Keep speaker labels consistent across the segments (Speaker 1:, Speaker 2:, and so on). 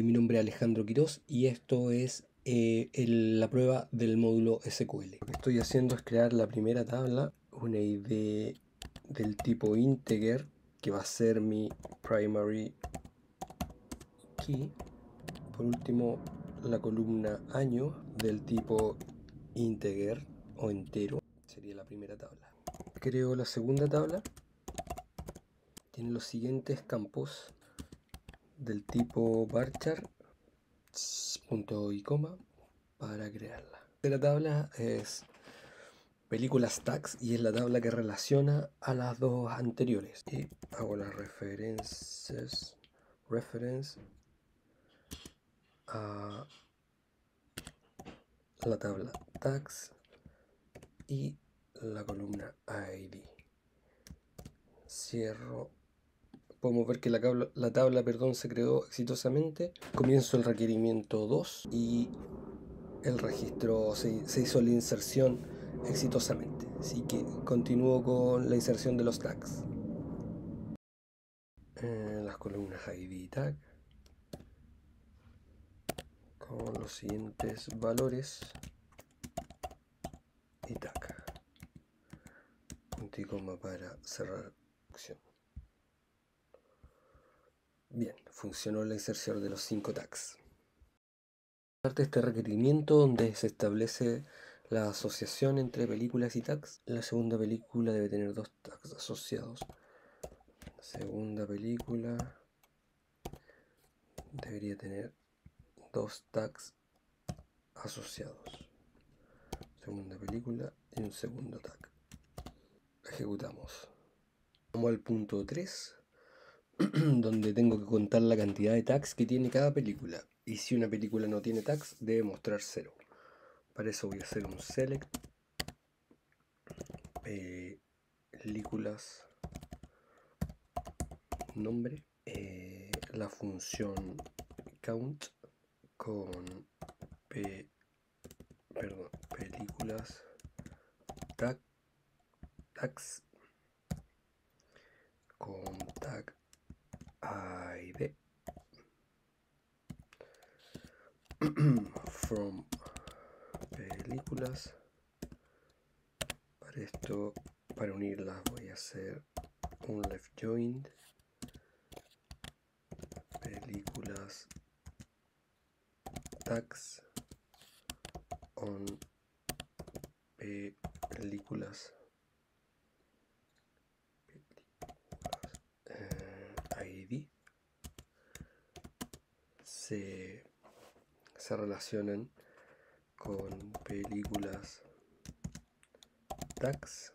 Speaker 1: Mi nombre es Alejandro Quirós y esto es la prueba del módulo SQL. Lo que estoy haciendo es crear la primera tabla, una ID del tipo integer que va a ser mi primary key. Por último, la columna año del tipo integer o entero sería la primera tabla. Creo la segunda tabla. Tiene los siguientes campos del tipo varchar, punto y coma, para crearla. La tabla es películas tags y es la tabla que relaciona a las dos anteriores. Y hago las reference a la tabla tags y la columna ID. Cierro. Podemos ver que la tabla se creó exitosamente. Comienzo el requerimiento 2 y el registro se hizo la inserción exitosamente. Así que continúo con la inserción de los tags. Las columnas ID tag con los siguientes valores y tag. Punto y coma para cerrar acción. Bien, funcionó la inserción de los 5 tags. Parte de este requerimiento donde se establece la asociación entre películas y tags. La segunda película debe tener 2 tags asociados. La segunda película debería tener 2 tags asociados. Segunda película y un segundo tag. Ejecutamos. Vamos al punto 3, donde tengo que contar la cantidad de tags que tiene cada película. Y si una película no tiene tags, debe mostrar 0. Para eso voy a hacer un select películas nombre, la función count con películas tags con tag ID from películas. Para esto, para unirlas voy a hacer un left join películas tags on películas ID se relacionan con películas tags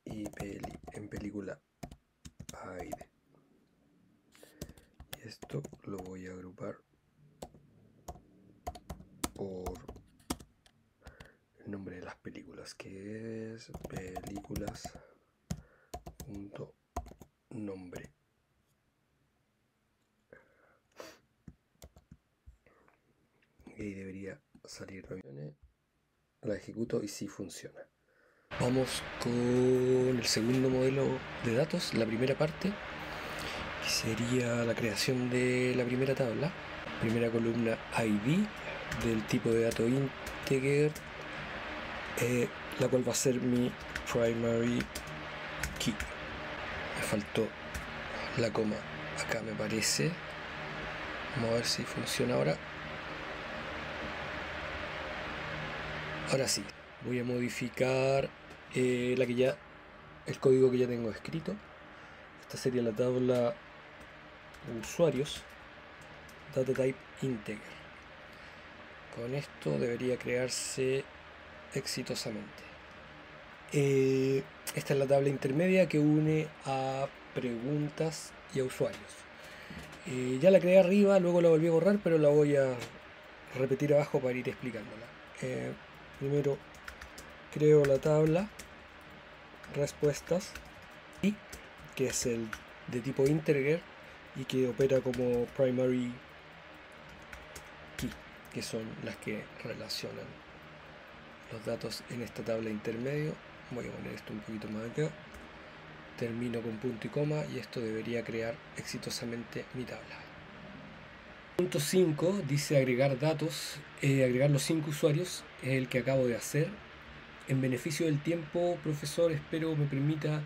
Speaker 1: y en película ID. Y esto lo voy a agrupar por el nombre de las películas, que es películas.nombre. Y ahí debería salir. La ejecuto y sí funciona. Vamos con el segundo modelo de datos, la primera parte, que sería la creación de la primera tabla. Primera columna ID del tipo de dato integer, la cual va a ser mi primary key. Me faltó la coma acá, me parece. Vamos a ver si funciona ahora. Ahora sí, voy a modificar el código que ya tengo escrito. Esta sería la tabla usuarios, data type integer. Con esto debería crearse exitosamente. Esta es la tabla intermedia que une a preguntas y a usuarios. Ya la creé arriba, luego la volví a borrar, pero la voy a repetir abajo para ir explicándola. Primero creo la tabla respuestas y que es el de tipo integer y que opera como primary key, que son las que relacionan los datos en esta tabla intermedio. Voy a poner esto un poquito más acá. termino con punto y coma y esto debería crear exitosamente mi tabla. Punto 5 dice agregar datos, agregar los 5 usuarios, es el que acabo de hacer. En beneficio del tiempo, profesor, espero me permita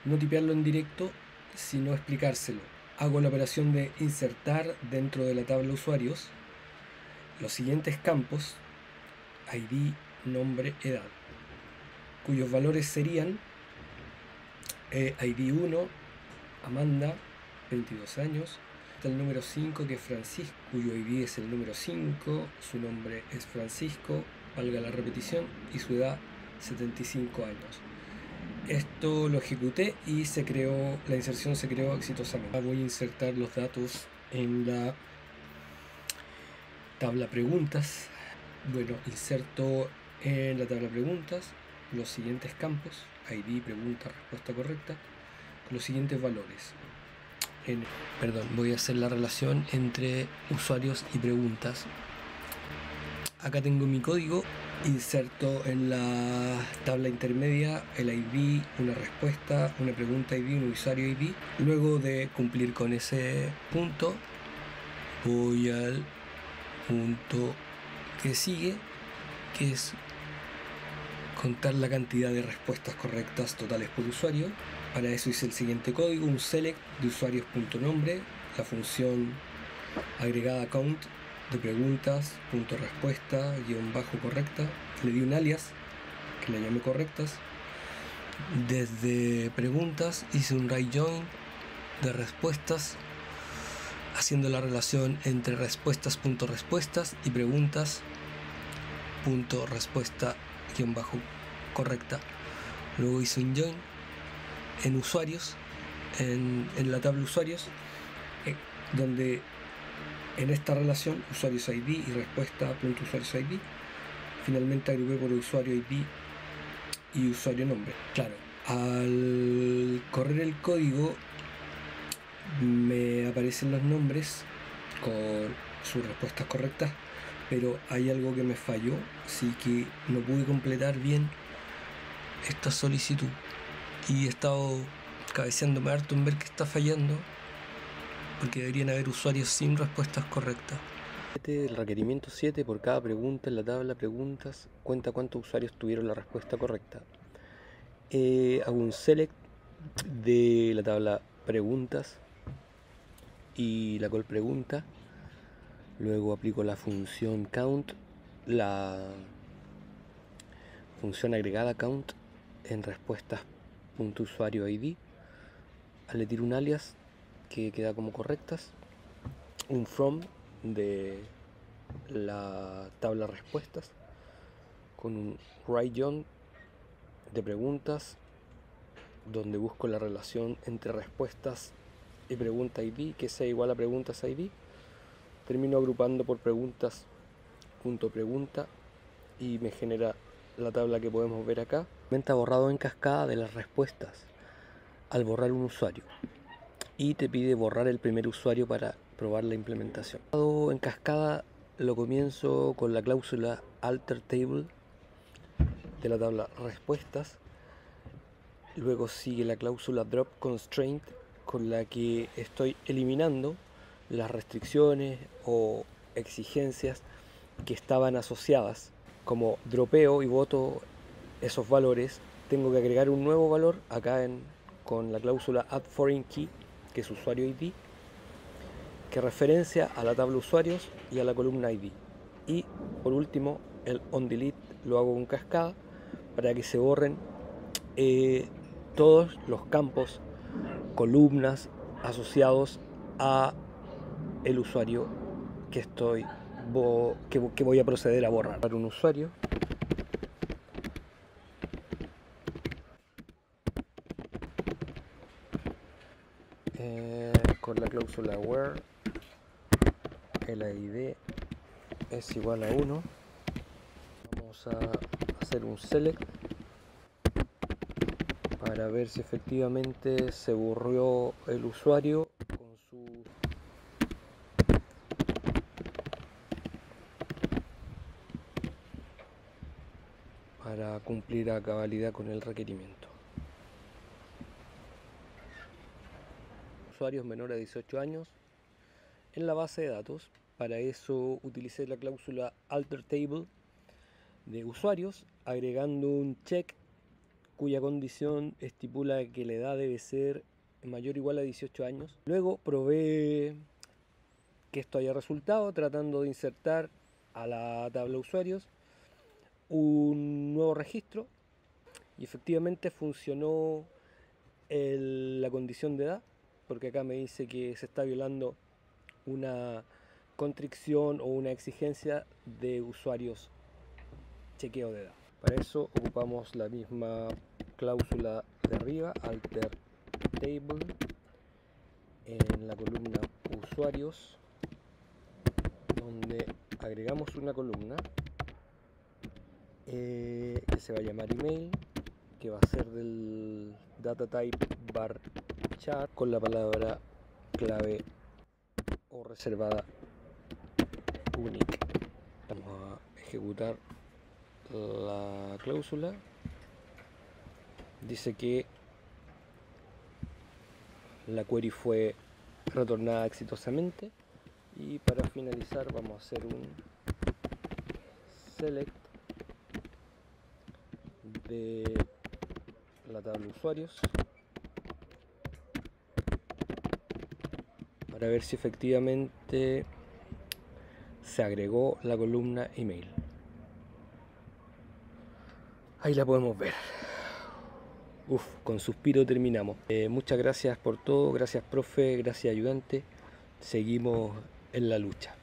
Speaker 1: no tipearlo en directo, sino explicárselo. Hago la operación de insertar dentro de la tabla usuarios los siguientes campos: ID, nombre, edad, cuyos valores serían ID 1, Amanda, 22 años, el número 5 que es Francisco, cuyo ID es el número 5, su nombre es Francisco, valga la repetición, y su edad 75 años. Esto lo ejecuté y la inserción se creó exitosamente. Voy a insertar los datos en la tabla preguntas. Bueno, inserto en la tabla preguntas los siguientes campos: ID, pregunta, respuesta correcta, con los siguientes valores. Voy a hacer la relación entre usuarios y preguntas. Acá tengo mi código, inserto en la tabla intermedia el ID, una respuesta, una pregunta ID, un usuario ID. Luego de cumplir con ese punto, voy al punto que sigue, que es contar la cantidad de respuestas correctas totales por usuario. Para eso hice el siguiente código: un select de usuarios.nombre, la función agregada count de preguntas, punto respuesta, guión bajo correcta. Le di un alias que le llamé correctas. Desde preguntas hice un right join de respuestas, haciendo la relación entre respuestas.respuestas y preguntas.respuesta guión bajo correcta. Luego hice un join en usuarios, en la tabla usuarios, donde en esta relación usuarios ID y respuesta.usuarios ID finalmente agrupé por usuario ID y usuario nombre. Claro, al correr el código me aparecen los nombres con sus respuestas correctas, pero hay algo que me falló, así que no pude completar bien esta solicitud y he estado cabeceándome harto en ver qué está fallando, porque deberían haber usuarios sin respuestas correctas. El requerimiento 7, por cada pregunta en la tabla preguntas cuenta cuántos usuarios tuvieron la respuesta correcta. Hago un select de la tabla preguntas y la call pregunta. Luego aplico la función count, la función agregada count en respuestas.usuario ID. Le tiro un alias que queda como correctas, un from de la tabla respuestas con un right join de preguntas, donde busco la relación entre respuestas y pregunta ID que sea igual a preguntas ID. Termino agrupando por preguntas.pregunta y me genera la tabla que podemos ver acá. Aumenta borrado en cascada de las respuestas al borrar un usuario y te pide borrar el primer usuario para probar la implementación. En cascada lo comienzo con la cláusula alter table de la tabla respuestas. Luego sigue la cláusula drop constraint, con la que estoy eliminando las restricciones o exigencias que estaban asociadas. Como dropeo y voto esos valores, tengo que agregar un nuevo valor acá con la cláusula add foreign key, que es usuario ID, que referencia a la tabla usuarios y a la columna ID. Y por último, el onDelete lo hago con cascada para que se borren todos los campos, columnas asociados a el usuario que voy a proceder a borrar. Para un usuario, con la cláusula where el ID es igual a 1, vamos a hacer un select para ver si efectivamente se borró el usuario con para cumplir a cabalidad con el requerimiento. usuarios menores de 18 años en la base de datos. Para eso utilicé la cláusula alter table de usuarios, agregando un check cuya condición estipula que la edad debe ser mayor o igual a 18 años. Luego probé que esto haya resultado tratando de insertar a la tabla usuarios un nuevo registro y efectivamente funcionó la condición de edad, porque acá me dice que se está violando una constricción o una exigencia de usuarios chequeo de edad. Para eso ocupamos la misma cláusula de arriba, alter table, en la columna usuarios, donde agregamos una columna que se va a llamar email, que va a ser del data type varchar con la palabra clave o reservada unique. Vamos a ejecutar la cláusula. Dice que la query fue retornada exitosamente y para finalizar vamos a hacer un select de la tabla usuarios para ver si efectivamente se agregó la columna email. Ahí la podemos ver. Con suspiro terminamos. Muchas gracias por todo, gracias profe, gracias ayudante. Seguimos en la lucha.